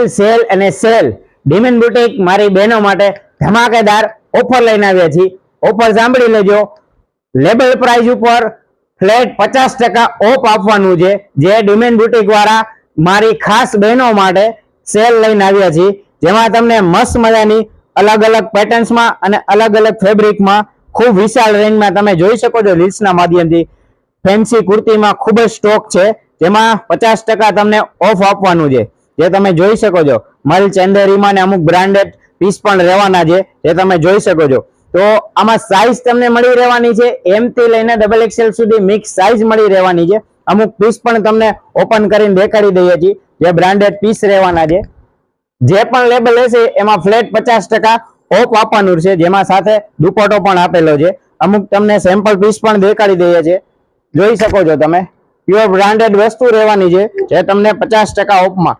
Cell અને cell ડિમેન boutique મારી બહેનો માટે ધમાકેદાર ઓફર લઈને આવ્યા છીએ। ઓફર સાંભળી લેજો। લેબલ પ્રાઇસ ઉપર ફ્લેટ 50% ઓફ આપવાનું છે, જે ડિમેન બુટીક વાળા મારી ખાસ બહેનો માટે સેલ લઈને આવ્યા છીએ, જેમાં તમને મસ્ત મજાની અલગ અલગ પેટર્ન્સમાં અને અલગ અલગ ફેબ્રિકમાં ખૂબ વિશાળ રેન્જમાં તમે જોઈ શકો છો। રીલ્સના માધ્યમથી ફેન્સી કુર્તીમાં ખૂબ જ સ્ટોક છે, જેમાં 50% તમને ઓફ આપવાનું છે, જે તમે જોઈ શકો છો। મલ ચેન્દેરીમાં ને અમુક બ્રાન્ડેડ પીસ પણ રહેવાના છે, જે તમે જોઈ શકો છો। તો આમાં સાઈઝ તમને મળી રહેવાની છે, એમ થી લઈને ડબલ એક્સેલ સુધી મિક્સ સાઈઝ મળી રહેવાની છે। અમુક પીસ પણ તમને ઓપન કરીને દેખાડી દઈએ છીએ, જે બ્રાન્ડેડ પીસ રહેવાના છે। જે પણ લેબલ હશે એમાં ફ્લેટ 50% ઓફ આપવાનું છે, જેમાં સાથે દુપટ્ટો પણ આપેલો છે। અમુક તમને સેમ્પલ પીસ પણ દેખાડી દઈએ છીએ, જોઈ શકો છો તમે। પ્યોર બ્રાન્ડેડ વસ્તુ રહેવાની છે, જે તમને 50% ઓફમાં